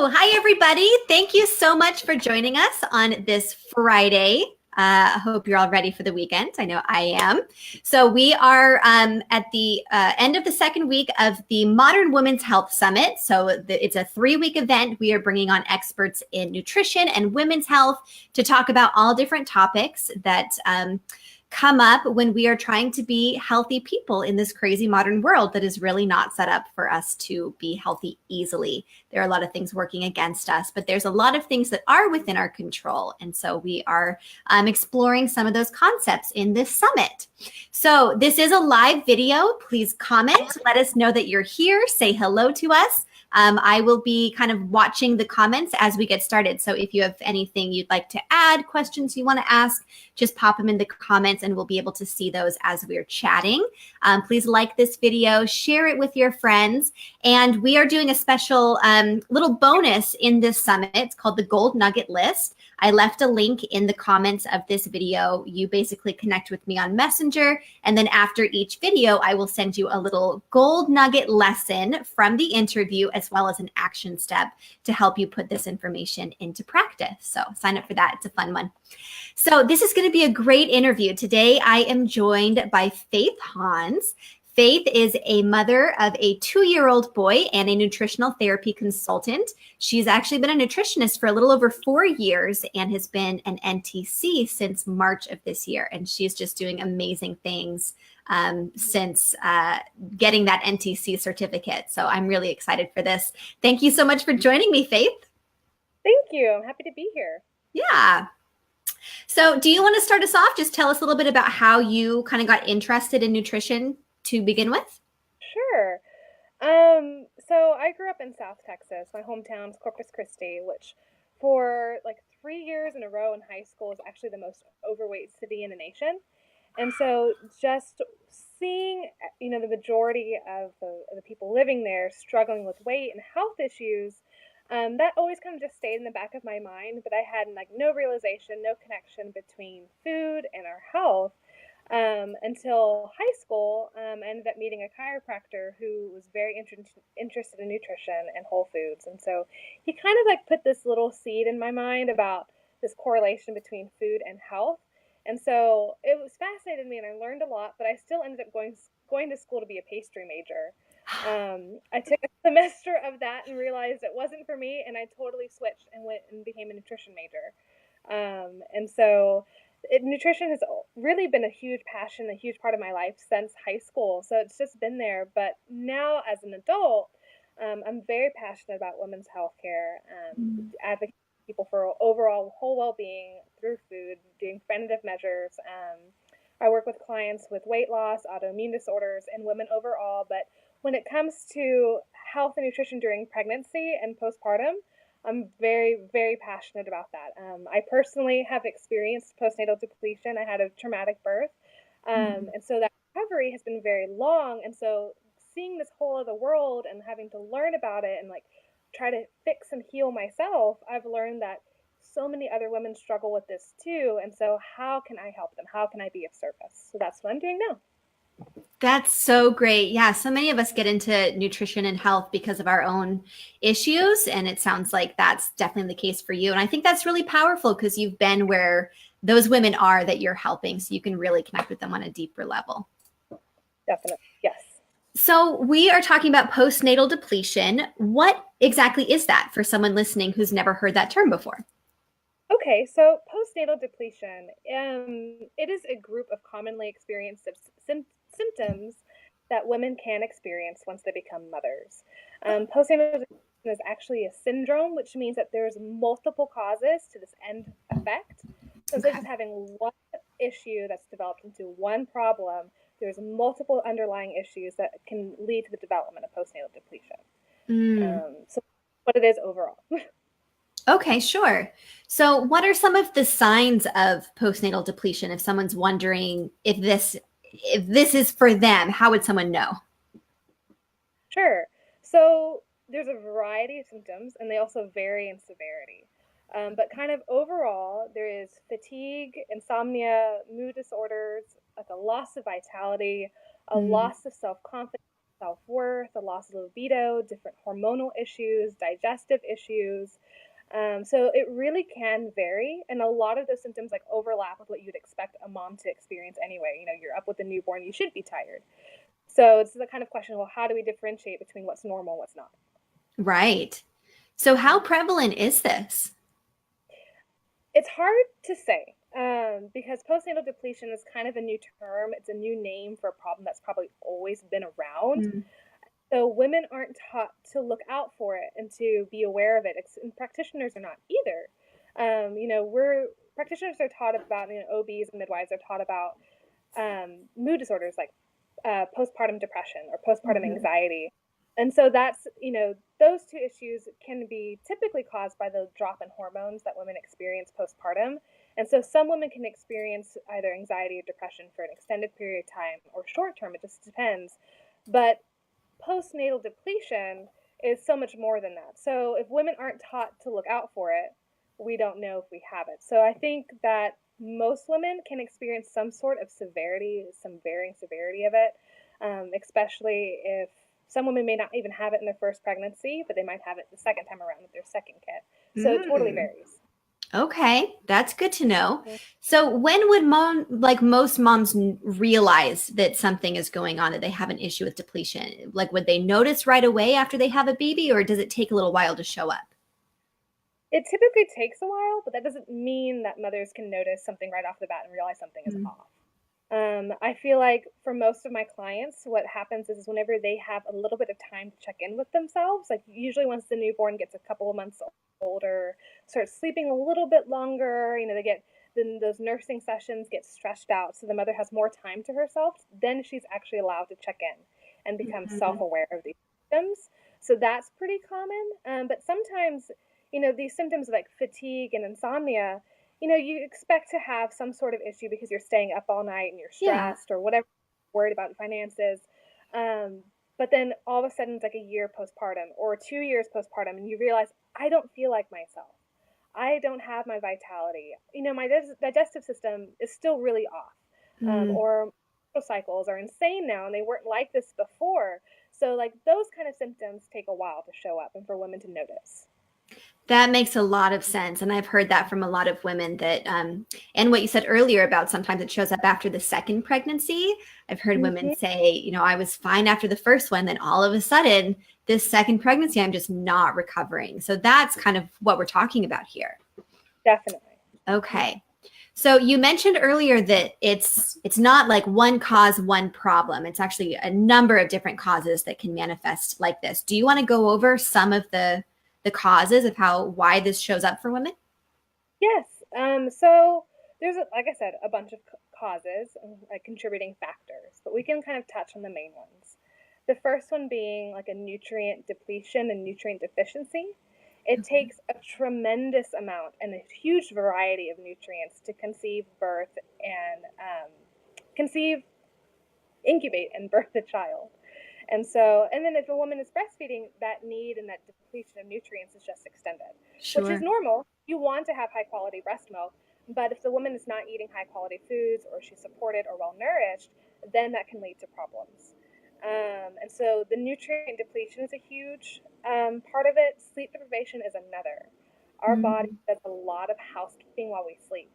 Hi, everybody. Thank you so much for joining us on this Friday. I hope you're all ready for the weekend. I know I am. So we are at the end of the second week of the Modern Women's Health Summit. So it's a 3-week event. We are bringing on experts in nutrition and women's health to talk about all different topics that come up when we are trying to be healthy people in this crazy modern world that is really not set up for us to be healthy easily. There are a lot of things working against us, but there's a lot of things that are within our control. And so we are exploring some of those concepts in this summit. So this is a live video. Please comment. Let us know that you're here. Say hello to us. I will be kind of watching the comments as we get started. So if you have anything you'd like to add, questions you want to ask, just pop them in the comments and we'll be able to see those as we're chatting. Please like this video, share it with your friends. And we are doing a special little bonus in this summit. It's called the Gold Nugget List. I left a link in the comments of this video. You basically connect with me on Messenger, and then after each video, I will send you a little gold nugget lesson from the interview, as well as an action step to help you put this information into practice. So sign up for that. It's a fun one. So this is going to be a great interview. Today, I am joined by Faith Hans. Faith is a mother of a 2-year-old boy and a nutritional therapy consultant. She's actually been a nutritionist for a little over 4 years and has been an NTC since March of this year. And she's just doing amazing things since getting that NTC certificate. So I'm really excited for this. Thank you so much for joining me, Faith. Thank you. I'm happy to be here. Yeah. So do you want to start us off? Just tell us a little bit about how you kind of got interested in nutrition to begin with. Sure. So I grew up in South Texas. My hometown is Corpus Christi, which for like 3 years in a row in high school is actually the most overweight city in the nation. And so just seeing, the majority of the people living there struggling with weight and health issues, that always kind of just stayed in the back of my mind, but I had like no realization, no connection between food and our health. Until high school, I ended up meeting a chiropractor who was very interested in nutrition and whole foods. And so he kind of like put this little seed in my mind about this correlation between food and health. And so it was fascinated me and I learned a lot, but I still ended up going to school to be a pastry major. I took a semester of that and realized it wasn't for me, and I totally switched and went and became a nutrition major. And so nutrition has really been a huge passion, a huge part of my life since high school. So it's just been there. But now as an adult, I'm very passionate about women's health care, advocating for people for overall whole well-being through food, doing preventative measures. I work with clients with weight loss, autoimmune disorders, and women overall. But when it comes to health and nutrition during pregnancy and postpartum, I'm very, very passionate about that. I personally have experienced postnatal depletion. I had a traumatic birth. And so that recovery has been very long. And so seeing this whole other world and having to learn about it and like try to fix and heal myself, I've learned that so many other women struggle with this too. And so how can I help them? How can I be of service? So that's what I'm doing now. That's so great. Yeah, so many of us get into nutrition and health because of our own issues. And it sounds like that's definitely the case for you. And I think that's really powerful because you've been where those women are that you're helping. So you can really connect with them on a deeper level. Definitely. Yes. So we are talking about postnatal depletion. What exactly is that for someone listening who's never heard that term before? Okay, so postnatal depletion, it is a group of commonly experienced symptoms that women can experience once they become mothers. Postnatal depression is actually a syndrome, which means that there's multiple causes to this end effect. So instead of just having one issue that's developed into one problem, there's multiple underlying issues that can lead to the development of postnatal depletion. So what it is overall. Okay, sure. So what are some of the signs of postnatal depletion if someone's wondering if this is for them? How would someone know? Sure. So there's a variety of symptoms, and they also vary in severity. But kind of overall, there is fatigue, insomnia, mood disorders, like a loss of vitality, a loss of self-confidence, self-worth, a loss of libido, different hormonal issues, digestive issues. So it really can vary, and a lot of those symptoms like overlap with what you'd expect a mom to experience anyway. You know, you're up with a newborn, you should be tired. So it's the kind of question, well, how do we differentiate between what's normal and what's not? Right. So how prevalent is this? It's hard to say because postnatal depletion is kind of a new term. It's a new name for a problem that's probably always been around. Mm. So women aren't taught to look out for it and to be aware of it, and practitioners are not either. We're practitioners are taught about, OBs and midwives are taught about mood disorders like postpartum depression or postpartum Mhm. anxiety. And so that's, those two issues can be typically caused by the drop in hormones that women experience postpartum. And so some women can experience either anxiety or depression for an extended period of time or short term, it just depends. But postnatal depletion is so much more than that. So if women aren't taught to look out for it, we don't know if we have it. So I think that most women can experience some sort of severity, some varying severity of it, especially if some women may not even have it in their first pregnancy, but they might have it the second time around with their second kit. So it totally Mm. varies. Okay, that's good to know. Mhm. So when would like most moms realize that something is going on, that they have an issue with depletion? Like, would they notice right away after they have a baby, or does it take a little while to show up? It typically takes a while, but that doesn't mean that mothers can notice something right off the bat and realize something is Mm. off. I feel like for most of my clients, what happens is whenever they have a little bit of time to check in with themselves, like usually once the newborn gets a couple of months older, starts sleeping a little bit longer, they get then those nursing sessions get stretched out, so the mother has more time to herself. Then she's actually allowed to check in and become Mhm. self-aware of these symptoms. So that's pretty common. But sometimes, these symptoms like fatigue and insomnia, you expect to have some sort of issue because you're staying up all night and you're Yeah. stressed or whatever, worried about finances. Um, but then all of a sudden it's like a year postpartum or 2 years postpartum, and you realize I don't feel like myself. I don't have my vitality. My digestive system is still really off, Mm. or cycles are insane now, and they weren't like this before. So like those kind of symptoms take a while to show up and for women to notice. That makes a lot of sense. And I've heard that from a lot of women that, and what you said earlier about sometimes it shows up after the second pregnancy. I've heard women Mm-hmm. say, I was fine after the first one, then all of a sudden, this second pregnancy, I'm just not recovering. So that's kind of what we're talking about here. Definitely. Okay. So you mentioned earlier that it's not like one cause, one problem. It's actually a number of different causes that can manifest like this. Do you want to go over some of the causes of why this shows up for women? Yes. So there's, like I said, a bunch of causes, like contributing factors, but we can kind of touch on the main ones. The first one being like a nutrient depletion and nutrient deficiency. It takes a tremendous amount and a huge variety of nutrients to conceive, birth, and conceive, incubate, and birth a child. And then if a woman is breastfeeding, that need and that depletion of nutrients is just extended, which is Sure. normal. You want to have high quality breast milk, but if the woman is not eating high quality foods or she's supported or well nourished, then that can lead to problems. And so the nutrient depletion is a huge part of it. Sleep deprivation is another. Our body Mm. does a lot of housekeeping while we sleep.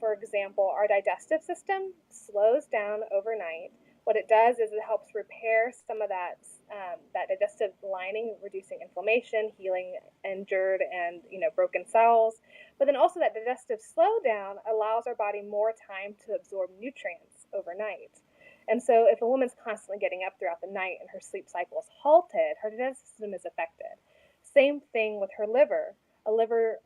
For example, our digestive system slows down overnight. What it does is it helps repair some of that digestive lining, reducing inflammation, healing injured and broken cells. But then also that digestive slowdown allows our body more time to absorb nutrients overnight. And so if a woman's constantly getting up throughout the night and her sleep cycle is halted, her digestive system is affected. Same thing with her liver. A liver,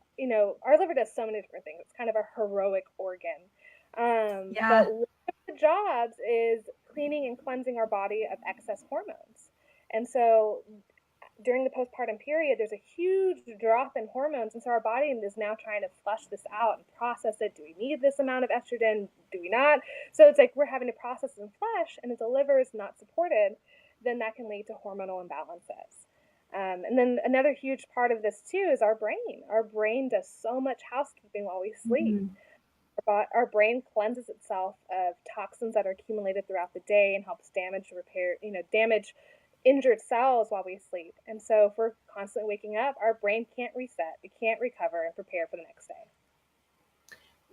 our liver does so many different things. It's kind of a heroic organ. But Yeah. one of the jobs is cleaning and cleansing our body of excess hormones. And so during the postpartum period, there's a huge drop in hormones. And so our body is now trying to flush this out and process it. Do we need this amount of estrogen? Do we not? So it's like we're having to process it in flesh. And if the liver is not supported, then that can lead to hormonal imbalances. And then another huge part of this too is our brain. Our brain does so much housekeeping while we sleep. Mhm. our brain cleanses itself of toxins that are accumulated throughout the day and helps damage injured cells while we sleep. And so if we're constantly waking up, our brain can't reset, it can't recover and prepare for the next day.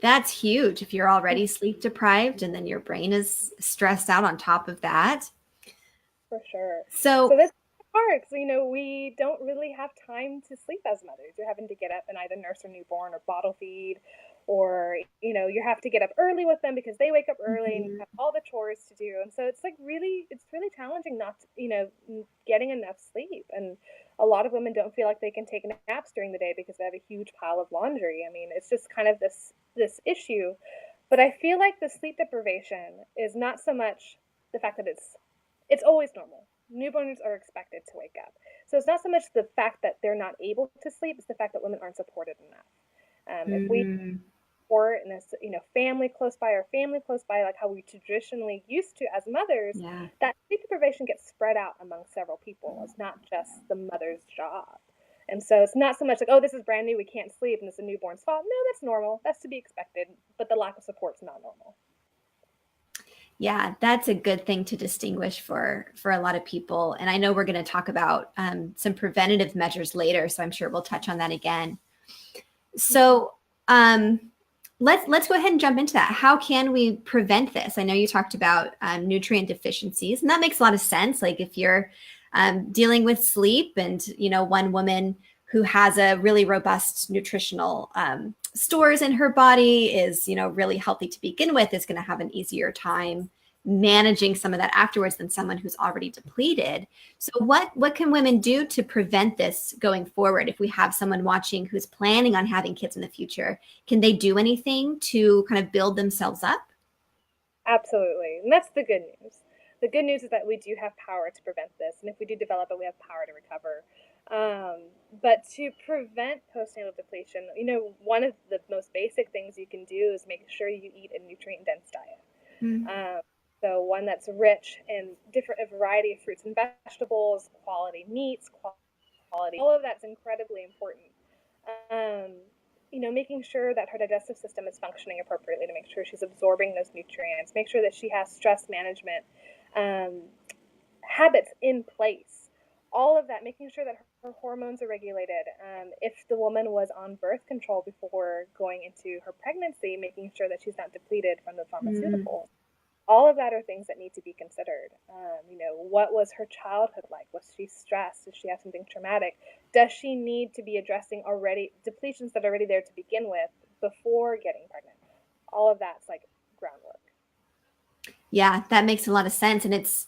That's huge. If you're already sleep deprived and then your brain is stressed out on top of that. For sure. So So this is hard. So, we don't really have time to sleep as mothers. You're having to get up and either nurse a newborn or bottle feed, or, you have to get up early with them because they wake up early and you have all the chores to do. And so it's really challenging not to, getting enough sleep. And a lot of women don't feel like they can take naps during the day because they have a huge pile of laundry. I mean, it's just kind of this issue. But I feel like the sleep deprivation is not so much the fact that it's always normal. Newborns are expected to wake up. So it's not so much the fact that they're not able to sleep, it's the fact that women aren't supported enough. If we support in a family close by or family close by, like how we traditionally used to as mothers, that sleep deprivation gets spread out among several people. It's not just the mother's job. And so it's not so much like, oh, this is brand new, we can't sleep, and it's a newborn's fault. No, that's normal. That's to be expected. But the lack of support is not normal. Yeah, that's a good thing to distinguish for a lot of people. And I know we're going to talk about some preventative measures later, so I'm sure we'll touch on that again. So let's go ahead and jump into that. How can we prevent this? I know you talked about nutrient deficiencies, and that makes a lot of sense. Like if you're dealing with sleep, and one woman who has a really robust nutritional stores in her body is, really healthy to begin with, is going to have an easier time managing some of that afterwards than someone who's already depleted. So what can women do to prevent this going forward? If we have someone watching who's planning on having kids in the future, can they do anything to kind of build themselves up? Absolutely. And that's the good news. The good news is that we do have power to prevent this. And if we do develop it, we have power to recover. But to prevent postnatal depletion, one of the most basic things you can do is make sure you eat a nutrient-dense diet. So one that's rich in a variety of fruits and vegetables, quality meats, quality, all of that's incredibly important. Making sure that her digestive system is functioning appropriately to make sure she's absorbing those nutrients, make sure that she has stress management habits in place. All of that, making sure that her hormones are regulated. If the woman was on birth control before going into her pregnancy, making sure that she's not depleted from the pharmaceuticals. All of that are things that need to be considered. What was her childhood like? Was she stressed? Did she have something traumatic? Does she need to be addressing already depletions that are already there to begin with before getting pregnant? All of that's like groundwork. Yeah, that makes a lot of sense. And it's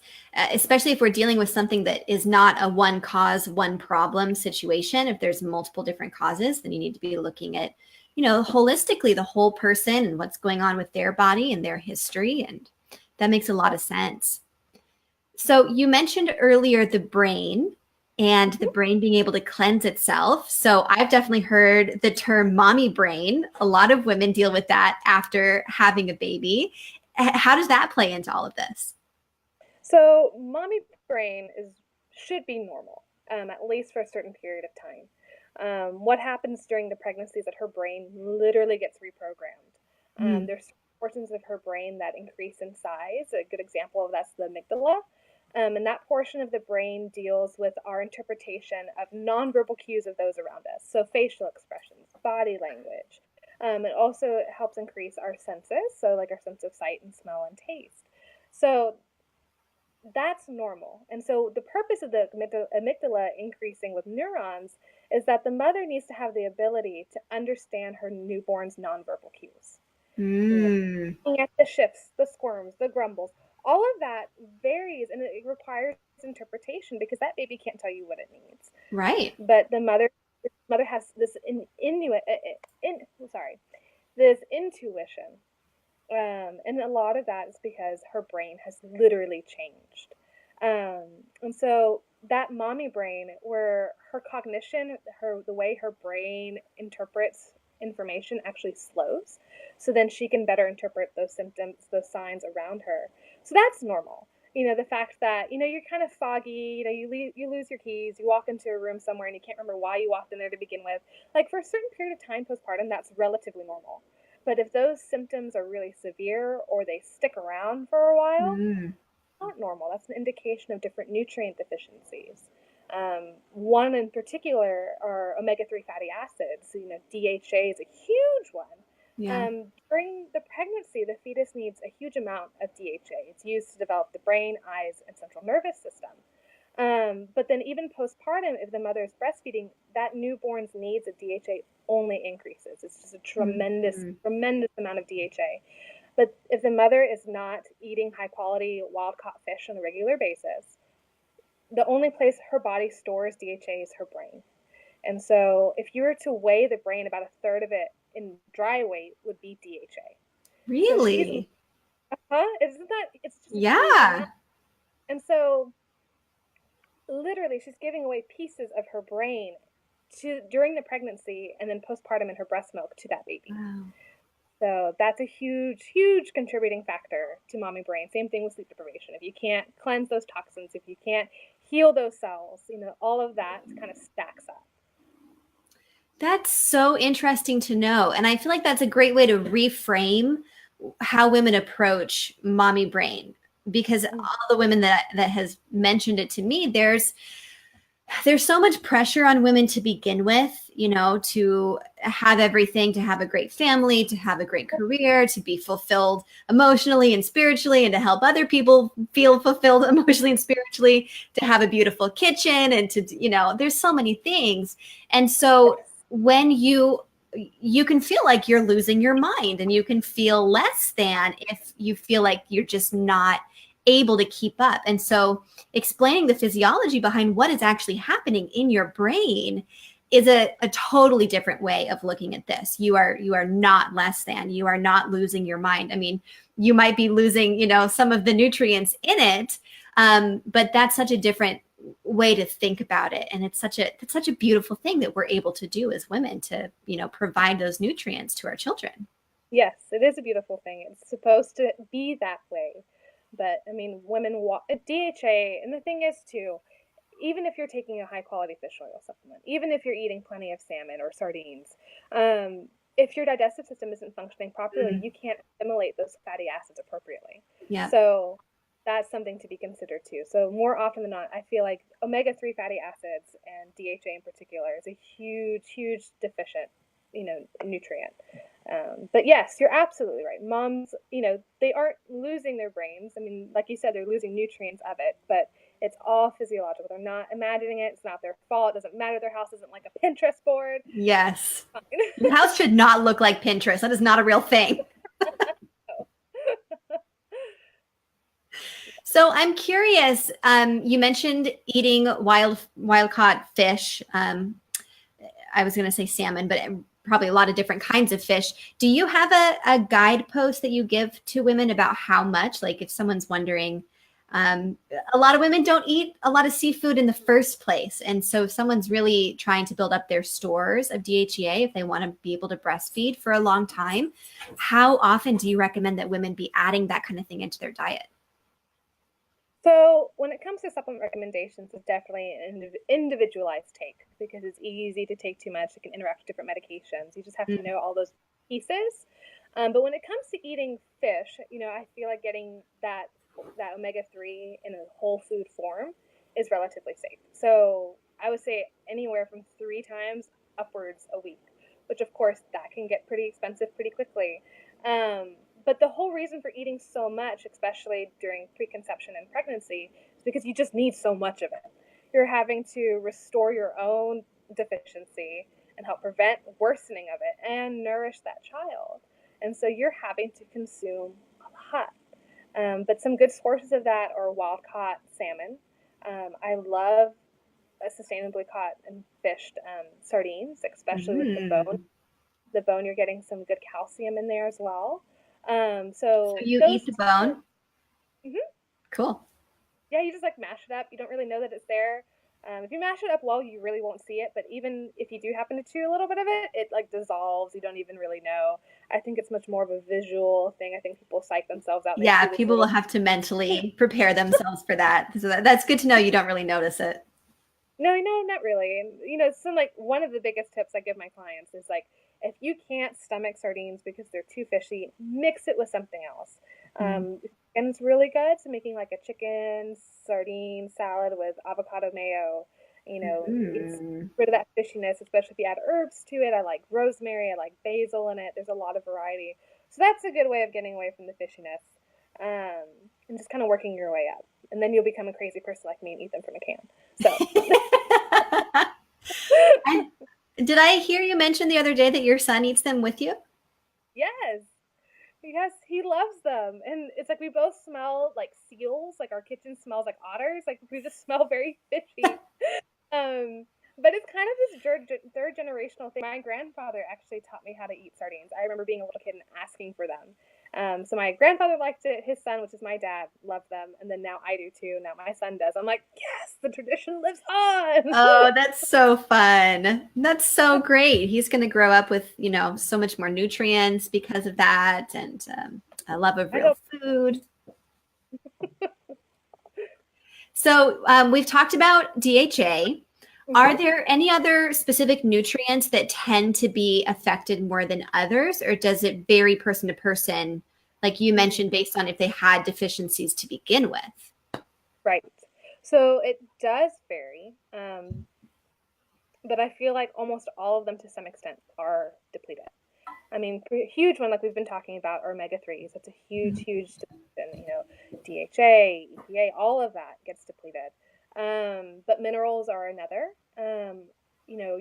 especially if we're dealing with something that is not a one cause, one problem situation. If there's multiple different causes, then you need to be looking at, holistically the whole person and what's going on with their body and their history. And that makes a lot of sense. So you mentioned earlier the brain and the brain being able to cleanse itself. So I've definitely heard the term mommy brain. A lot of women deal with that after having a baby. How does that play into all of this? So mommy brain should be normal, at least for a certain period of time. What happens during the pregnancy is that her brain literally gets reprogrammed. There's portions of her brain that increase in size. A good example of that's the amygdala. And that portion of the brain deals with our interpretation of nonverbal cues of those around us. So facial expressions, body language. It also helps increase our senses, so like our sense of sight and smell and taste. So that's normal. And so the purpose of the amygdala increasing with neurons is that the mother needs to have the ability to understand her newborn's nonverbal cues. Looking at the shifts, the squirms, the grumbles, all of that varies, and it requires interpretation because that baby can't tell you what it needs. Right. But the mother has this this intuition. And a lot of that is because her brain has literally changed. And so that mommy brain, where her cognition, the way her brain interprets information actually slows, so then she can better interpret those symptoms, those signs around her. So that's normal. The fact that, you're kind of foggy, you lose your keys, you walk into a room somewhere and you can't remember why you walked in there to begin with. Like for a certain period of time postpartum, that's relatively normal. But if those symptoms are really severe or they stick around for a while, Mm. not normal. That's an indication of different nutrient deficiencies. One in particular are omega-3 fatty acids. So, DHA is a huge one. Yeah. During the pregnancy, the fetus needs a huge amount of DHA. It's used to develop the brain, eyes, and central nervous system. But then even postpartum, if the mother is breastfeeding, that newborn's needs of DHA only increases. It's just a tremendous, Mm-hmm. tremendous amount of DHA. But if the mother is not eating high quality wild caught fish on a regular basis, the only place her body stores DHA is her brain. And so if you were to weigh the brain, about a third of it in dry weight would be DHA. So she's, Really? isn't that, it's just a huge Yeah. amount. And so literally she's giving away pieces of her brain during the pregnancy and then postpartum in her breast milk to that baby. Wow. So that's a huge, huge contributing factor to mommy brain. Same thing with sleep deprivation. If you can't cleanse those toxins, if you can't heal those cells, all of that kind of stacks up. That's so interesting to know. And I feel like that's a great way to reframe how women approach mommy brain, because all the women that has mentioned it to me, there's so much pressure on women to begin with, to have everything, to have a great family, to have a great career, to be fulfilled emotionally and spiritually, and to help other people feel fulfilled emotionally and spiritually, to have a beautiful kitchen, and to, there's so many things. And so when you can feel like you're losing your mind, and you can feel less than if you feel like you're just not able to keep up. And so explaining the physiology behind what is actually happening in your brain is a totally different way of looking at this. You are not less than, you are not losing your mind. I mean, you might be losing, some of the nutrients in it, but that's such a different way to think about it. And it's such a beautiful thing that we're able to do as women to, provide those nutrients to our children. Yes, it is a beautiful thing. It's supposed to be that way. But I mean, women want DHA, and the thing is too, even if you're taking a high quality fish oil supplement, even if you're eating plenty of salmon or sardines, if your digestive system isn't functioning properly, you can't assimilate those fatty acids appropriately. Yeah. So that's something to be considered too. So more often than not, I feel like omega-3 fatty acids and DHA in particular is a huge, huge deficient, nutrient. But yes, you're absolutely right. Moms, they aren't losing their brains. I mean, like you said, they're losing nutrients of it, but it's all physiological. They're not imagining it. It's not their fault. It doesn't matter. Their house isn't like a Pinterest board. Yes. Your house should not look like Pinterest. That is not a real thing. So I'm curious, you mentioned eating wild caught fish. I was going to say salmon, but probably a lot of different kinds of fish. Do you have a guidepost that you give to women about how much? Like if someone's wondering, a lot of women don't eat a lot of seafood in the first place. And so if someone's really trying to build up their stores of DHEA, if they want to be able to breastfeed for a long time, how often do you recommend that women be adding that kind of thing into their diet? So when it comes to supplement recommendations, it's definitely an individualized take because it's easy to take too much. It can interact with different medications. You just have to know all those pieces. But when it comes to eating fish, I feel like getting that omega-3 in a whole food form is relatively safe. So I would say anywhere from 3 times upwards a week, which of course that can get pretty expensive pretty quickly. But the whole reason for eating so much, especially during preconception and pregnancy, is because you just need so much of it. You're having to restore your own deficiency and help prevent worsening of it and nourish that child. And so you're having to consume a lot. But some good sources of that are wild-caught salmon. I love sustainably caught and fished sardines, especially with the bone. The bone, you're getting some good calcium in there as well. So you eat the bone? Cool. Yeah, you just like mash it up. You don't really know that it's there. If you mash it up well, you really won't see it. But even if you do happen to chew a little bit of it, it like dissolves. You don't even really know. I think it's much more of a visual thing. I think people psych themselves out. Yeah, people will have to mentally prepare themselves for that. So that's good to know. You don't really notice it. No, no, not really. And some like one of the biggest tips I give my clients is like if you can't stomach sardines because they're too fishy, mix it with something else. Mm. And it's really good. So making like a chicken sardine salad with avocado mayo, it's Mm. rid of that fishiness, especially if you add herbs to it. I like rosemary, I like basil in it. There's a lot of variety. So that's a good way of getting away from the fishiness. And just kind of working your way up. And then you'll become a crazy person like me and eat them from a can. So And did I hear you mention the other day that your son eats them with you? yes, yes, he loves them. And it's like we both smell like seals, like our kitchen smells like otters, like we just smell very fishy. Um, but it's kind of this third generational thing. My grandfather actually taught me how to eat sardines. I remember being a little kid and asking for them. So my grandfather liked it. His son, which is my dad, loved them. And then now I do too. Now my son does. I'm like, yes, the tradition lives on. Oh, that's so fun. That's so great. He's going to grow up with, so much more nutrients because of that, and a love of I real hope. food. So we've talked about DHA. Are there any other specific nutrients that tend to be affected more than others, or does it vary person to person, like you mentioned, based on if they had deficiencies to begin with? Right. So it does vary. But I feel like almost all of them to some extent are depleted. I mean, a huge one like we've been talking about are omega 3s. That's a huge depletion. DHA, EPA, all of that gets depleted. But minerals are another.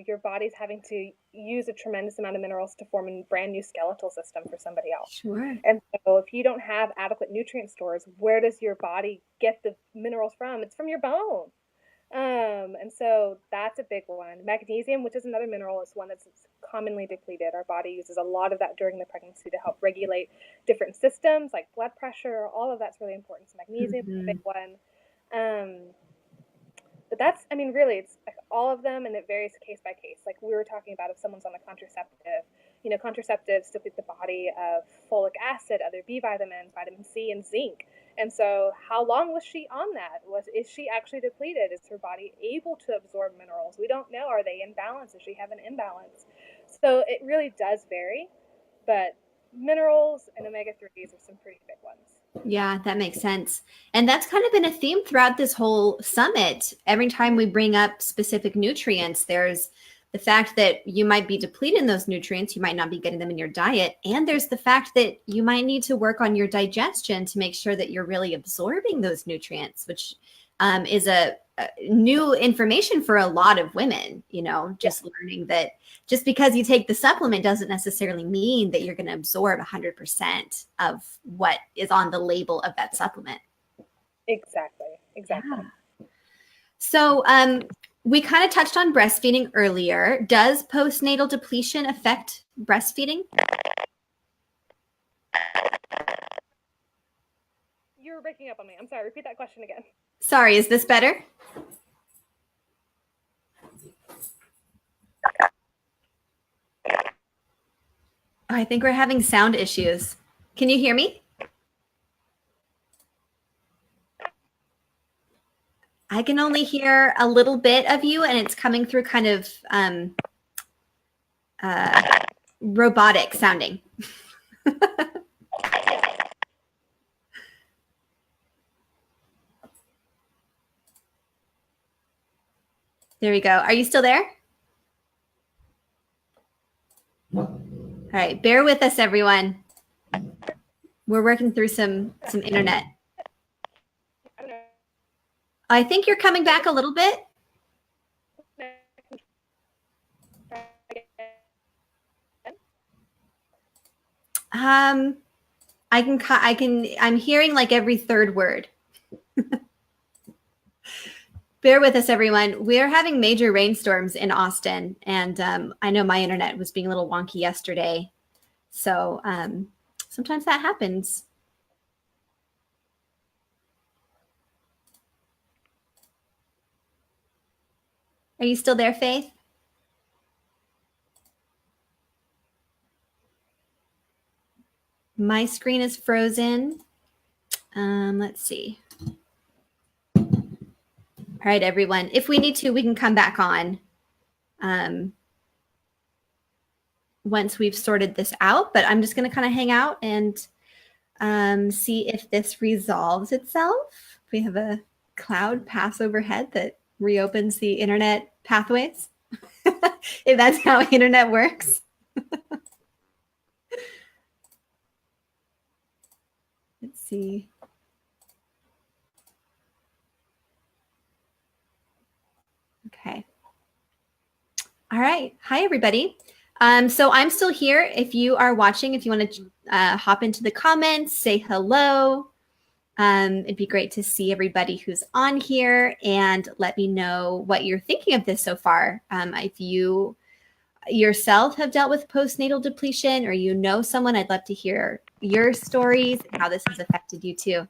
Your body's having to use a tremendous amount of minerals to form a brand new skeletal system for somebody else. Sure. And so if you don't have adequate nutrient stores, where does your body get the minerals from? It's from your bone. And so that's a big one. Magnesium, which is another mineral, is one that's commonly depleted. Our body uses a lot of that during the pregnancy to help regulate different systems like blood pressure. All of that's really important. So magnesium is a big one. But that's, I mean, really, it's like all of them, and it varies case by case. Like we were talking about if someone's on a contraceptive, contraceptives deplete the body of folic acid, other B vitamins, vitamin C, and zinc. And so, how long was she on that? Is she actually depleted? Is her body able to absorb minerals? We don't know. Are they in balance? Does she have an imbalance? So it really does vary, but minerals and omega 3s are some pretty big ones. Yeah, that makes sense. And that's kind of been a theme throughout this whole summit. Every time we bring up specific nutrients, there's the fact that you might be depleted in those nutrients, you might not be getting them in your diet. And there's the fact that you might need to work on your digestion to make sure that you're really absorbing those nutrients, which is a new information for a lot of women, just learning that just because you take the supplement doesn't necessarily mean that you're going to absorb 100% of what is on the label of that supplement. Exactly. Yeah. So we kind of touched on breastfeeding earlier. Does postnatal depletion affect breastfeeding? You were breaking up on me. I'm sorry. Repeat that question again. Sorry, is this better? I think we're having sound issues. Can you hear me? I can only hear a little bit of you, and it's coming through kind of robotic sounding. There we go. Are you still there? All right, bear with us, everyone. We're working through some internet. I think you're coming back a little bit. I'm hearing like every third word. Bear with us, everyone. We're having major rainstorms in Austin, and I know my internet was being a little wonky yesterday. So sometimes that happens. Are you still there, Faith? My screen is frozen. Let's see. All right, everyone. If we need to, we can come back on once we've sorted this out. But I'm just going to kind of hang out and see if this resolves itself. We have a cloud pass overhead that reopens the internet pathways. If that's how internet works. Let's see. Okay. All right. Hi, everybody. So I'm still here. If you are watching, if you want to hop into the comments, say hello. It'd be great to see everybody who's on here and let me know what you're thinking of this so far. If you yourself have dealt with postnatal depletion or you know someone, I'd love to hear your stories and how this has affected you too.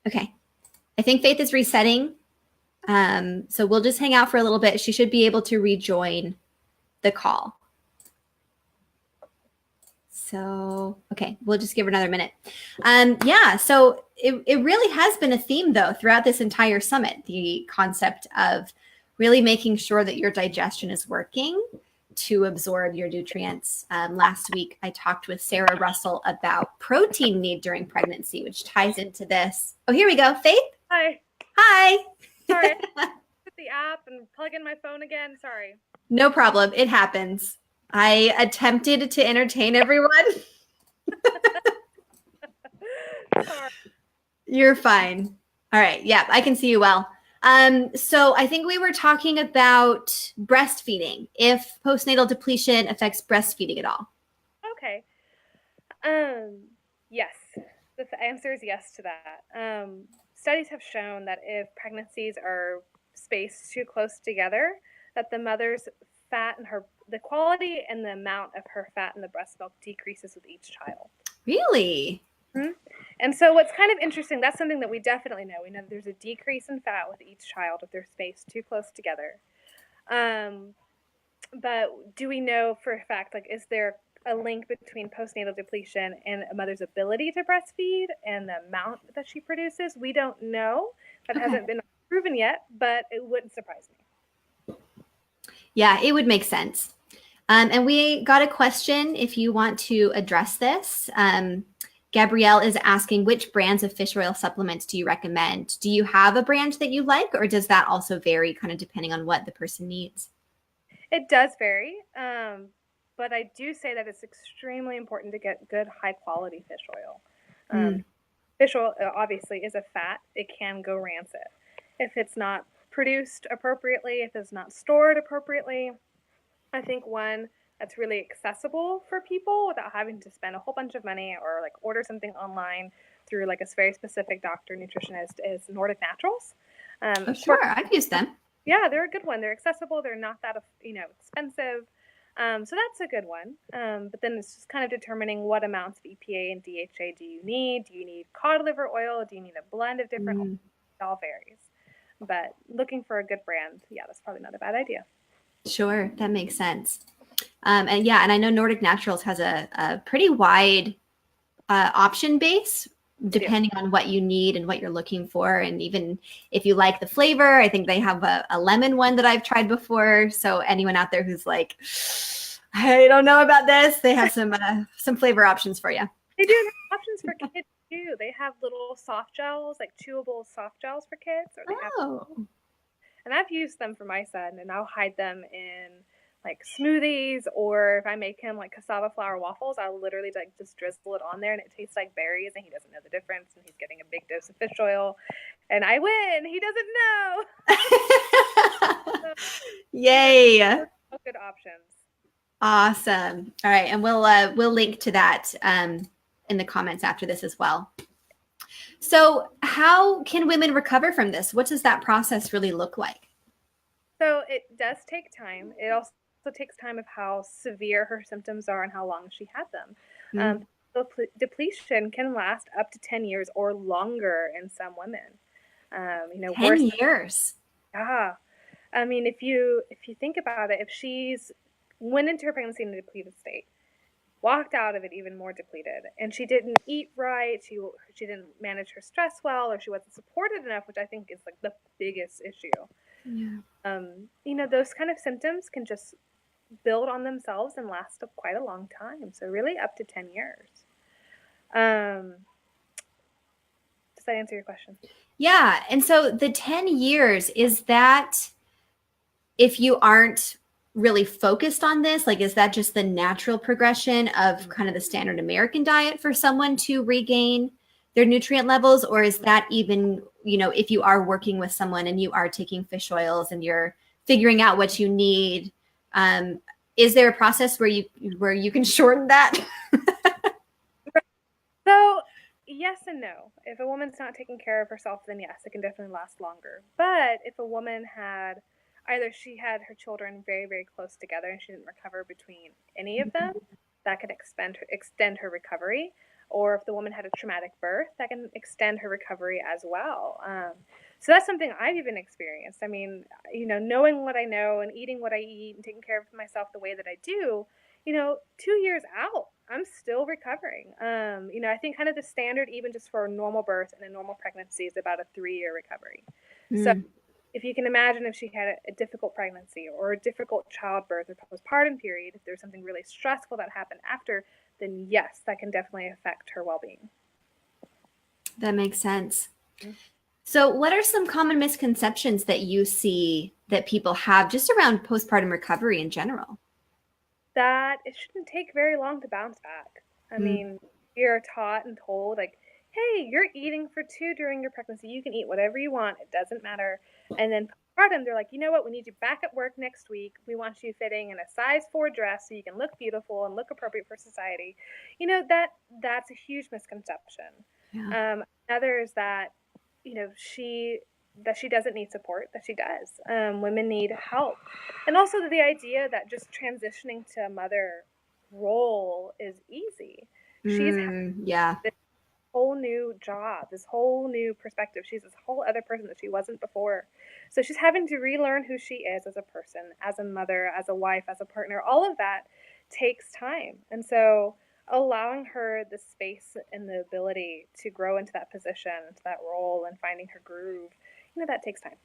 Okay. I think Faith is resetting. So we'll just hang out for a little bit. She should be able to rejoin the call. So, okay, we'll just give her another minute. Yeah, so it really has been a theme, though, throughout this entire summit, the concept of really making sure that your digestion is working to absorb your nutrients. Last week, I talked with Sarah Russell about protein need during pregnancy, which ties into this. Oh, here we go. Faith? Hi. Hi. Sorry. Put the app and plug in my phone again. Sorry. No problem. It happens. I attempted to entertain everyone. Sorry. You're fine. All right. Yeah, I can see you well. So I think we were talking about breastfeeding, if postnatal depletion affects breastfeeding at all. Okay. Yes. The answer is yes to that. Studies have shown that if pregnancies are spaced too close together, that the mother's fat and the quality and the amount of her fat in the breast milk decreases with each child. Really? Mm-hmm. And so what's kind of interesting, that's something that we definitely know. We know there's a decrease in fat with each child if they're spaced too close together. But do we know for a fact, like, is there a link between postnatal depletion and a mother's ability to breastfeed and the amount that she produces? We don't know. That hasn't been proven yet, but it wouldn't surprise me. Yeah, it would make sense. And we got a question if you want to address this. Gabrielle is asking, which brands of fish oil supplements do you recommend? Do you have a brand that you like, or does that also vary kind of depending on what the person needs? It does vary, but I do say that it's extremely important to get good, high-quality fish oil. Fish oil, obviously, is a fat. It can go rancid. If it's not produced appropriately, if it's not stored appropriately, I think one that's really accessible for people without having to spend a whole bunch of money or like order something online through like a very specific doctor nutritionist is Nordic Naturals. Sure, I've used them. Yeah, they're a good one. They're accessible. They're not that expensive. So that's a good one. But then it's just kind of determining what amounts of EPA and DHA do you need. Do you need cod liver oil? Do you need a blend of different oils? It all varies. But looking for a good brand, yeah, that's probably not a bad idea. Sure, that makes sense. And I know Nordic Naturals has a pretty wide option base depending on what you need and what you're looking for. And even if you like the flavor, I think they have a lemon one that I've tried before. So anyone out there who's like, I don't know about this, they have some flavor options for you. They do have options for kids too. They have little soft gels, like chewable soft gels for kids. Or they have, and I've used them for my son, and I'll hide them in like smoothies, or if I make him like cassava flour waffles, I'll literally like just drizzle it on there and it tastes like berries and he doesn't know the difference and he's getting a big dose of fish oil and I win. He doesn't know. Yay. Good options. Awesome. All right. And we'll link to that in the comments after this as well. So how can women recover from this? What does that process really look like? So it does take time. It also takes time of how severe her symptoms are and how long she had them. Depletion can last up to 10 years or longer in some women. 10 years. Yeah. I mean, if you think about it, if she's went into her pregnancy in a depleted state, walked out of it even more depleted. And she didn't eat right. She didn't manage her stress well, or she wasn't supported enough, which I think is like the biggest issue. Yeah. Those kind of symptoms can just build on themselves and last quite a long time. So really up to 10 years. Does that answer your question? Yeah. And so the 10 years, is that if you aren't really focused on this, like, is that just the natural progression of kind of the standard American diet for someone to regain their nutrient levels? Or is that even, if you are working with someone and you are taking fish oils and you're figuring out what you need, is there a process where you can shorten that? So, yes and no. If a woman's not taking care of herself, then yes, it can definitely last longer. But if a woman had either she had her children very, very close together and she didn't recover between any of them, that could extend her recovery. Or if the woman had a traumatic birth, that can extend her recovery as well. So that's something I've even experienced. I mean, knowing what I know and eating what I eat and taking care of myself the way that I do, 2 years out, I'm still recovering. I think kind of the standard, even just for a normal birth and a normal pregnancy, is about a 3-year recovery. So if you can imagine if she had a difficult pregnancy or a difficult childbirth or postpartum period, if there's something really stressful that happened after, then yes, that can definitely affect her well-being. That makes sense. So what are some common misconceptions that you see that people have just around postpartum recovery in general? That it shouldn't take very long to bounce back. I mean, you're taught and told, like, hey, you're eating for two during your pregnancy. You can eat whatever you want. It doesn't matter. And then postpartum, they're like, you know what? We need you back at work next week. We want you fitting in a size 4 dress so you can look beautiful and look appropriate for society. That's a huge misconception. Yeah. Another is that, she doesn't need support, that she does. Women need help. And also the idea that just transitioning to a mother role is easy. She's Yeah. this whole new job, this whole new perspective. She's this whole other person that she wasn't before. So she's having to relearn who she is as a person, as a mother, as a wife, as a partner. All of that takes time. And so allowing her the space and the ability to grow into that position, to that role, and finding her groove, that takes time.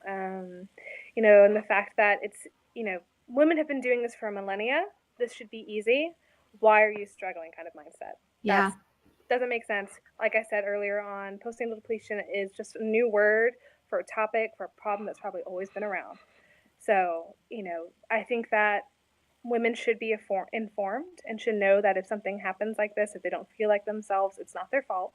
And the fact that it's, women have been doing this for millennia. This should be easy. Why are you struggling kind of mindset? Yeah. That doesn't make sense. Like I said earlier on, postnatal depletion is just a new word for a topic, for a problem that's probably always been around. So, I think that women should be informed and should know that if something happens like this, if they don't feel like themselves, it's not their fault.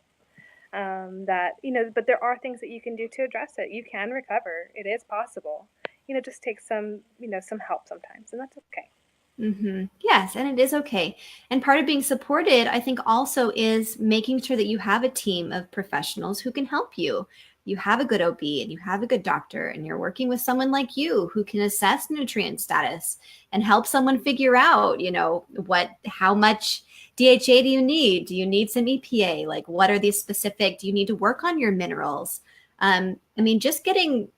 But there are things that you can do to address it. You can recover. It is possible. Just take some help sometimes, and that's okay. Yes, and it is okay. And part of being supported, I think, also is making sure that you have a team of professionals who can help you. You have a good OB and you have a good doctor, and you're working with someone like you who can assess nutrient status and help someone figure out, how much DHA do you need? Do you need some EPA? Like, what are these specific? Do you need to work on your minerals? Just getting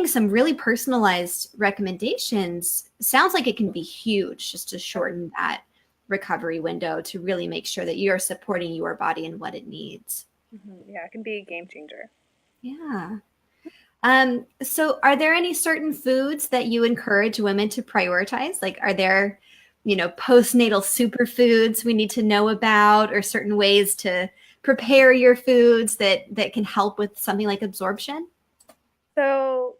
some really personalized recommendations sounds like it can be huge, just to shorten that recovery window, to really make sure that you're supporting your body and what it needs. Yeah, it can be a game changer. Yeah. So are there any certain foods that you encourage women to prioritize? Like, are there, postnatal superfoods we need to know about, or certain ways to prepare your foods that can help with something like absorption? So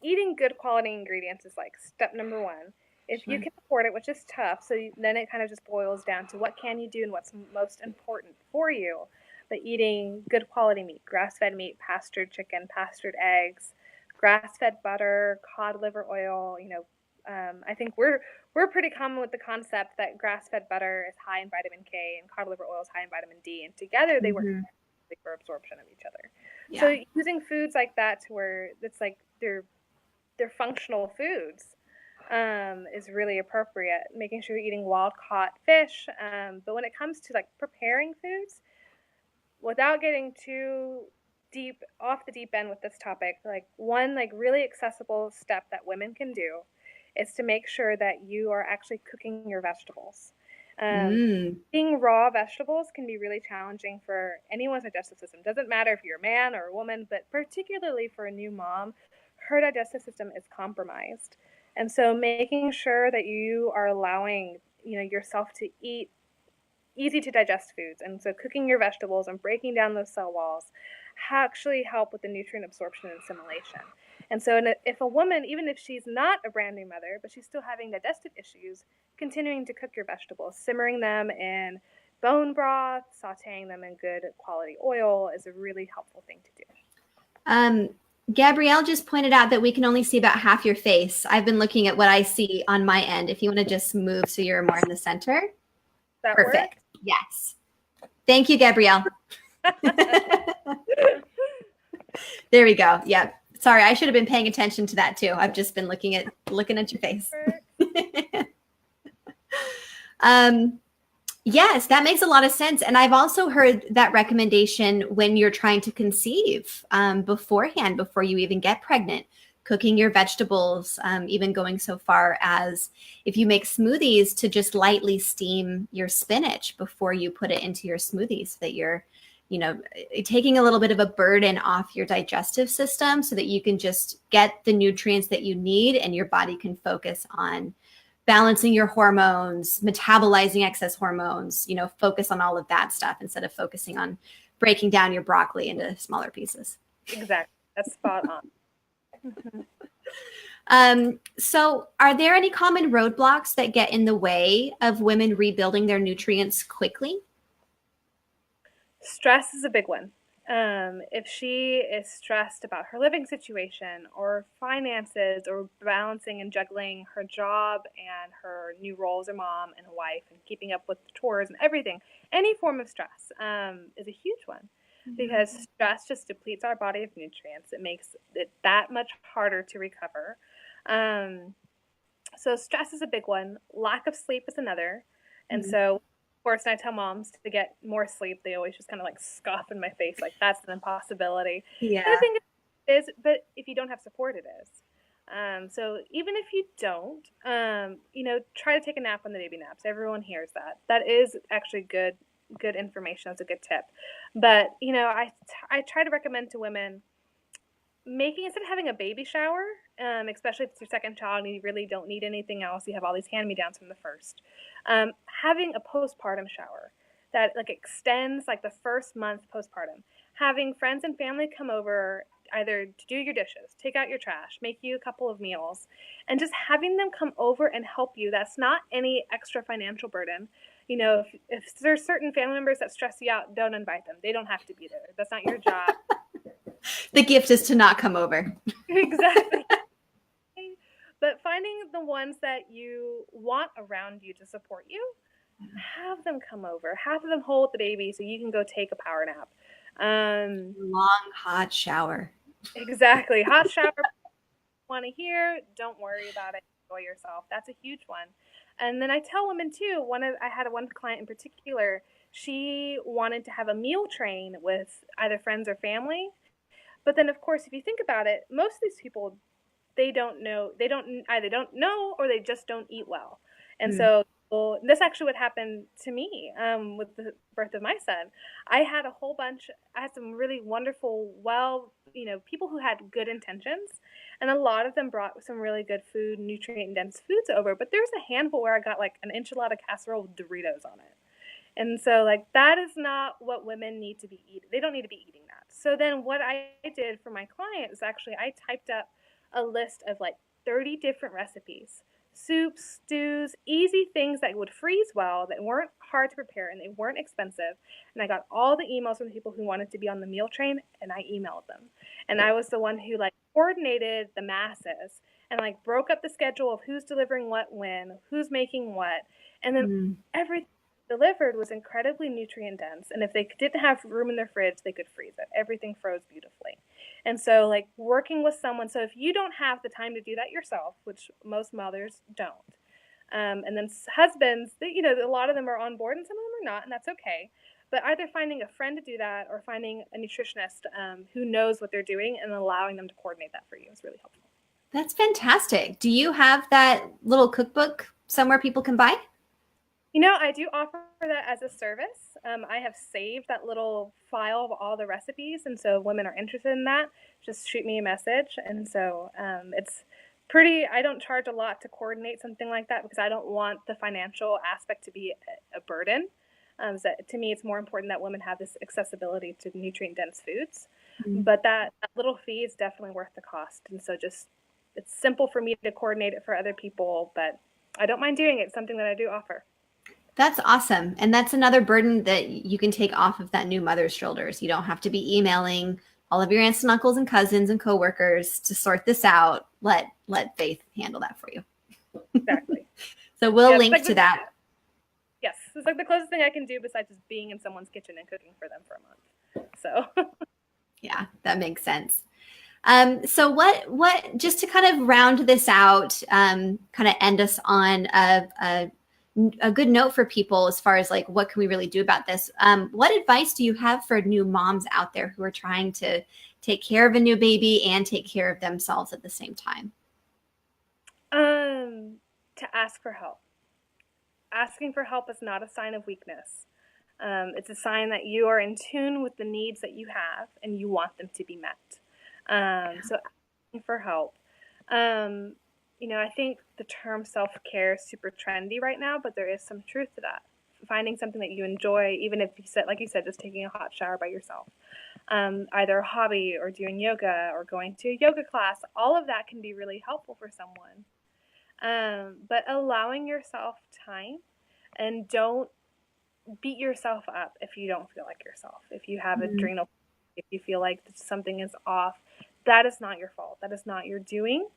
eating good quality ingredients is like step number one. If you can afford it, which is tough, then it kind of just boils down to what can you do and what's most important for you. But eating good quality meat, grass-fed meat, pastured chicken, pastured eggs, grass-fed butter, cod liver oil. I think we're pretty common with the concept that grass-fed butter is high in vitamin K and cod liver oil is high in vitamin D, and together they work for absorption of each other. Yeah. So using foods like that to where it's like they're functional foods is really appropriate. Making sure you're eating wild caught fish. But when it comes to like preparing foods, without getting too deep off the deep end with this topic, like one like really accessible step that women can do is to make sure that you are actually cooking your vegetables. Eating raw vegetables can be really challenging for anyone's digestive system. Doesn't matter if you're a man or a woman, but particularly for a new mom, her digestive system is compromised. And so making sure that you are allowing, yourself to eat easy to digest foods. And so cooking your vegetables and breaking down those cell walls actually help with the nutrient absorption and assimilation. And so if a woman, even if she's not a brand new mother, but she's still having digestive issues, continuing to cook your vegetables, simmering them in bone broth, sauteing them in good quality oil is a really helpful thing to do. Gabrielle just pointed out that we can only see about half your face. I've been looking at what I see on my end. If you want to just move so you're more in the center. That Perfect. Work? Yes. Thank you, Gabrielle. There we go. Yeah. Sorry, I should have been paying attention to that too. I've just been looking at your face. Yes, that makes a lot of sense. And I've also heard that recommendation when you're trying to conceive beforehand, before you even get pregnant, cooking your vegetables, even going so far as if you make smoothies to just lightly steam your spinach before you put it into your smoothies, so that you're, taking a little bit of a burden off your digestive system so that you can just get the nutrients that you need and your body can focus on balancing your hormones, metabolizing excess hormones, focus on all of that stuff instead of focusing on breaking down your broccoli into smaller pieces. Exactly. That's spot on. So are there any common roadblocks that get in the way of women rebuilding their nutrients quickly? Stress is a big one. If she is stressed about her living situation or finances or balancing and juggling her job and her new role as a mom and a wife and keeping up with the chores and everything, any form of stress is a huge one, because stress just depletes our body of nutrients. It makes it that much harder to recover. So stress is a big one. Lack of sleep is another. And so of course, when I tell moms to get more sleep, they always just kind of like scoff in my face, like that's an impossibility. Yeah. And I think it is, but if you don't have support, it is. So even if you don't, try to take a nap when the baby naps. Everyone hears that. That is actually good information. That's a good tip. But I try to recommend to women instead of having a baby shower, especially if it's your second child and you really don't need anything else, you have all these hand-me-downs from the first, having a postpartum shower that extends the first month postpartum, having friends and family come over either to do your dishes, take out your trash, make you a couple of meals, and just having them come over and help you. That's not any extra financial burden. If there's certain family members that stress you out, don't invite them. They don't have to be there. That's not your job. The gift is to not come over. Exactly. But finding the ones that you want around you to support you, have them come over, have them hold the baby so you can go take a power nap. Long hot shower. Exactly. Hot shower. Want to hear? Don't worry about it. Enjoy yourself. That's a huge one. And then I tell women too. I had one client in particular. She wanted to have a meal train with either friends or family. But then, of course, if you think about it, most of these people, they don't know or they just don't eat well. And so this actually what happened to me with the birth of my son. I had some really wonderful, people who had good intentions. And a lot of them brought some really good food, nutrient-dense foods over. But there was a handful where I got an enchilada casserole with Doritos on it. And so that is not what women need to be eating. They don't need to be eating that. So then what I did for my client is actually I typed up a list of 30 different recipes, soups, stews, easy things that would freeze well, that weren't hard to prepare, and they weren't expensive. And I got all the emails from the people who wanted to be on the meal train, and I emailed them. And I was the one who coordinated the masses and broke up the schedule of who's delivering what when, who's making what. And then everything delivered was incredibly nutrient dense, and if they didn't have room in their fridge, they could freeze it. Everything froze beautifully. And so working with someone, so if you don't have the time to do that yourself, which most mothers don't, and then husbands, a lot of them are on board and some of them are not, and that's okay, but either finding a friend to do that or finding a nutritionist who knows what they're doing and allowing them to coordinate that for you is really helpful. That's fantastic. Do you have that little cookbook somewhere people can buy? I do offer that as a service. I have saved that little file of all the recipes, and so if women are interested in that, just shoot me a message. And so it's pretty. I don't charge a lot to coordinate something like that because I don't want the financial aspect to be a burden. So to me, it's more important that women have this accessibility to nutrient-dense foods. But that little fee is definitely worth the cost. And so just it's simple for me to coordinate it for other people, but I don't mind doing it. It's something that I do offer. That's awesome. And that's another burden that you can take off of that new mother's shoulders. You don't have to be emailing all of your aunts and uncles and cousins and coworkers to sort this out. Let Faith handle that for you. Exactly. So we'll link like to that. Yes, it's like the closest thing I can do besides just being in someone's kitchen and cooking for them for a month. So Yeah, that makes sense. So what just to kind of round this out, kind of end us on a good note for people as far as like what can we really do about this? What advice do you have for new moms out there who are trying to take care of a new baby and take care of themselves at the same time? to ask for help. Asking for help is not a sign of weakness. It's a sign that you are in tune with the needs that you have and you want them to be met. So asking for help. I think the term self-care is super trendy right now, but there is some truth to that. Finding something that you enjoy, even if you said, like you said, just taking a hot shower by yourself, either a hobby or doing yoga or going to a yoga class, all of that can be really helpful for someone. But allowing yourself time, and don't beat yourself up if you don't feel like yourself. If you have adrenal, if you feel like something is off, that is not your fault. That is not your doing.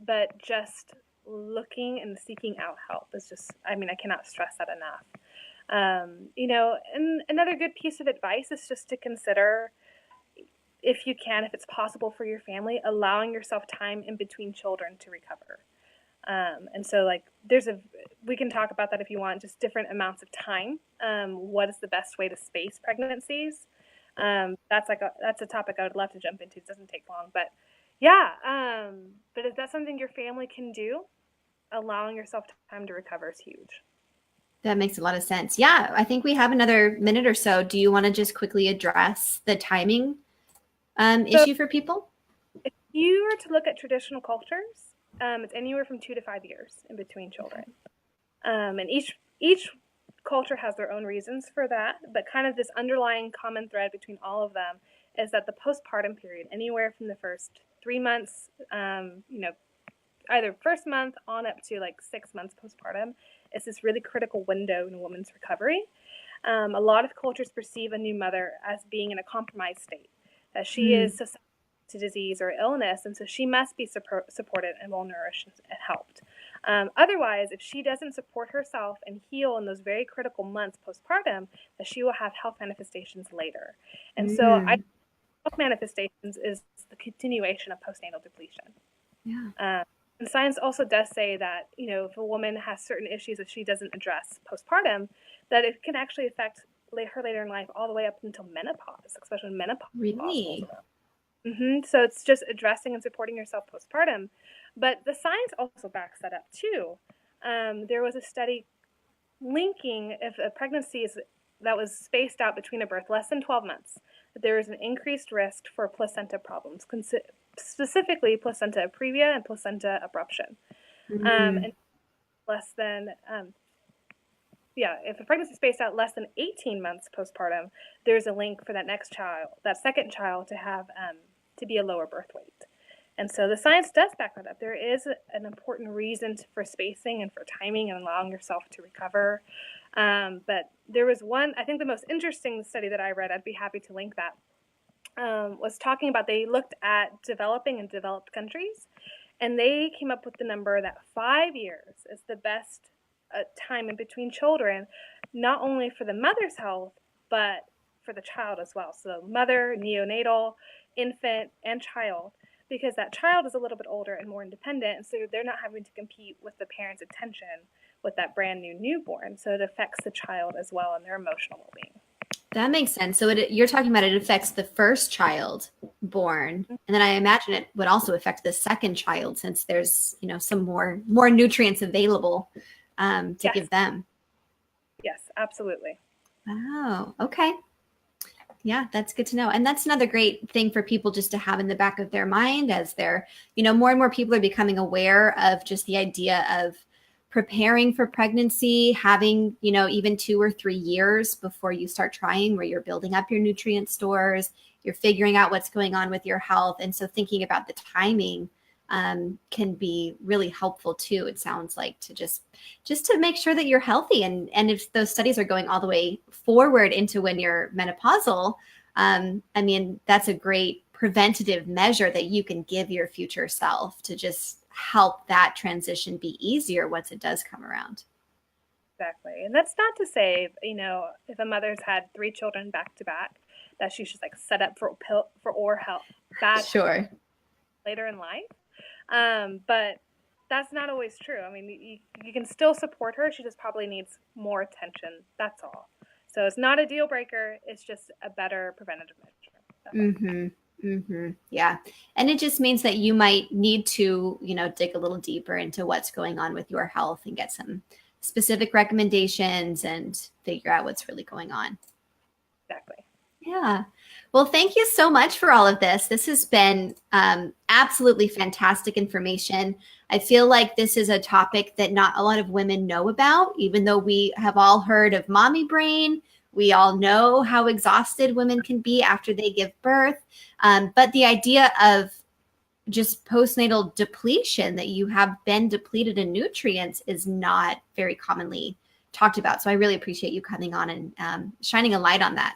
But just looking and seeking out help is just, I cannot stress that enough. And another good piece of advice is just to consider, if you can, if it's possible for your family, allowing yourself time in between children to recover. And so like we can talk about that if you want, just different amounts of time. What is the best way to space pregnancies? That's a topic I would love to jump into. It doesn't take long, but yeah. But if that's something your family can do, allowing yourself time to recover is huge. That makes a lot of sense. Yeah, I think we have another minute or so. Do you want to just quickly address the timing issue for people? If you were to look at traditional cultures, it's anywhere from 2 to 5 years in between children. And each culture has their own reasons for that, but kind of this underlying common thread between all of them is that the postpartum period, anywhere from the first 3 months, either first month on up to like 6 months postpartum, is this really critical window in a woman's recovery. A lot of cultures perceive a new mother as being in a compromised state, that she is susceptible to disease or illness, and so she must be supported and well nourished and helped. Otherwise, if she doesn't support herself and heal in those very critical months postpartum, that she will have health manifestations later. And so health manifestations is the continuation of postnatal depletion. Yeah. And science also does say that, if a woman has certain issues that she doesn't address postpartum, that it can actually affect her later in life all the way up until menopause, especially menopause. Really? So it's just addressing and supporting yourself postpartum. But the science also backs that up too. There was a study linking if a pregnancy that was spaced out between a birth less than 12 months, that there is an increased risk for placenta problems, specifically placenta previa and placenta abruption. And less than, if a pregnancy is spaced out less than 18 months postpartum, there's a link for that second child to have to be a lower birth weight. And so the science does back that up. There is an important reason for spacing and for timing and allowing yourself to recover. But there was one, I think the most interesting study that I read, I'd be happy to link that, was talking about, they looked at developing and developed countries, and they came up with the number that 5 years is the best time in between children, not only for the mother's health, but for the child as well. So mother, neonatal, infant, and child, because that child is a little bit older and more independent, and so they're not having to compete with the parent's attention with that brand new newborn. So it affects the child as well and their emotional well-being. That makes sense. So you're talking about it affects the first child born, and then I imagine it would also affect the second child, since there's some more nutrients available to Yes. give them. Yes, absolutely. Oh, okay. Yeah, that's good to know. And that's another great thing for people just to have in the back of their mind as they're, more and more people are becoming aware of just the idea of preparing for pregnancy, having, even 2 or 3 years before you start trying, where you're building up your nutrient stores, you're figuring out what's going on with your health. And so thinking about the timing can be really helpful too. It sounds like just to make sure that you're healthy. And if those studies are going all the way forward into when you're menopausal, I mean, that's a great preventative measure that you can give your future self to just help that transition be easier once it does come around. Exactly. And that's not to say, if a mother's had 3 children back to back, that she's just like set up for bad Sure. later in life. But that's not always true. I mean, you can still support her. She just probably needs more attention. That's all. So it's not a deal breaker. It's just a better preventative measure. Yeah. And it just means that you might need to, dig a little deeper into what's going on with your health and get some specific recommendations and figure out what's really going on. Exactly. Yeah. Well, thank you so much for all of this. This has been absolutely fantastic information. I feel like this is a topic that not a lot of women know about, even though we have all heard of mommy brain. We all know how exhausted women can be after they give birth. But the idea of just postnatal depletion, that you have been depleted in nutrients, is not very commonly talked about. So I really appreciate you coming on and shining a light on that.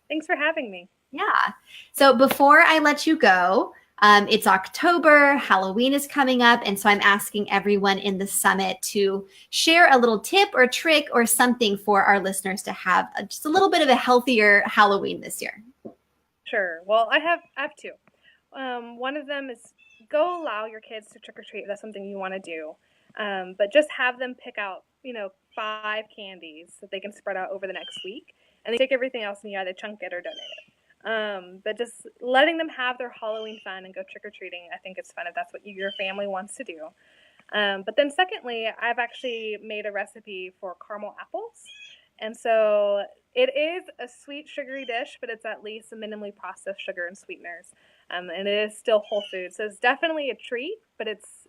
Thanks for having me. Yeah. So before I let you go, it's October, Halloween is coming up. And so I'm asking everyone in the summit to share a little tip or trick or something for our listeners to have just a little bit of a healthier Halloween this year. Sure. Well, I have 2. One of them is go allow your kids to trick or treat if that's something you want to do. But just have them pick out, 5 candies that they can spread out over the next week. And they take everything else and you either chunk it or donate it. But just letting them have their Halloween fun and go trick-or-treating, I think it's fun if that's what your family wants to do. But then secondly, I've actually made a recipe for caramel apples. And so it is a sweet, sugary dish, but it's at least a minimally processed sugar and sweeteners. And it is still whole food. So it's definitely a treat, but it's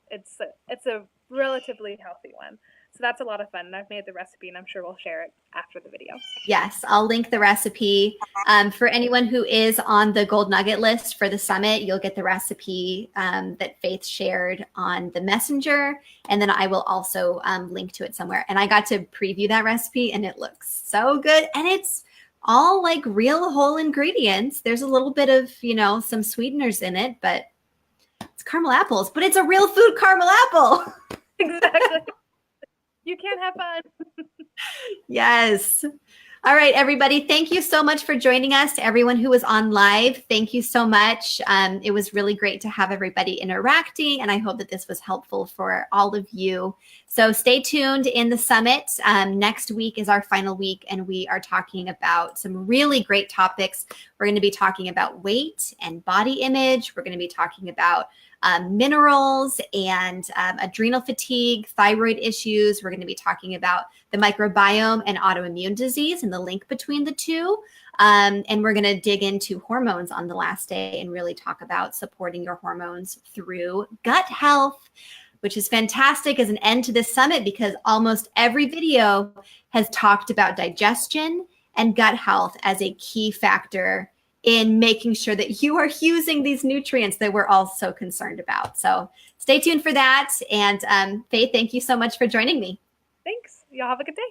a relatively healthy one. So that's a lot of fun. And I've made the recipe, and I'm sure we'll share it after the video. Yes, I'll link the recipe. For anyone who is on the Gold Nugget list for the summit, you'll get the recipe that Faith shared on the messenger. And then I will also link to it somewhere. And I got to preview that recipe, and it looks so good. And it's all like real whole ingredients. There's a little bit of, some sweeteners in it, but it's caramel apples. But it's a real food caramel apple. Exactly. You can't have fun. Yes. All right, everybody. Thank you so much for joining us. To everyone who was on live, thank you so much. It was really great to have everybody interacting, and I hope that this was helpful for all of you. So stay tuned in the summit. Next week is our final week, and we are talking about some really great topics. We're going to be talking about weight and body image. We're going to be talking about minerals and adrenal fatigue, thyroid issues. We're going to be talking about the microbiome and autoimmune disease and the link between the two. And we're going to dig into hormones on the last day and really talk about supporting your hormones through gut health, which is fantastic as an end to this summit because almost every video has talked about digestion and gut health as a key factor in making sure that you are using these nutrients that we're all so concerned about. So stay tuned for that. And Faith, thank you so much for joining me. Thanks. Y'all have a good day.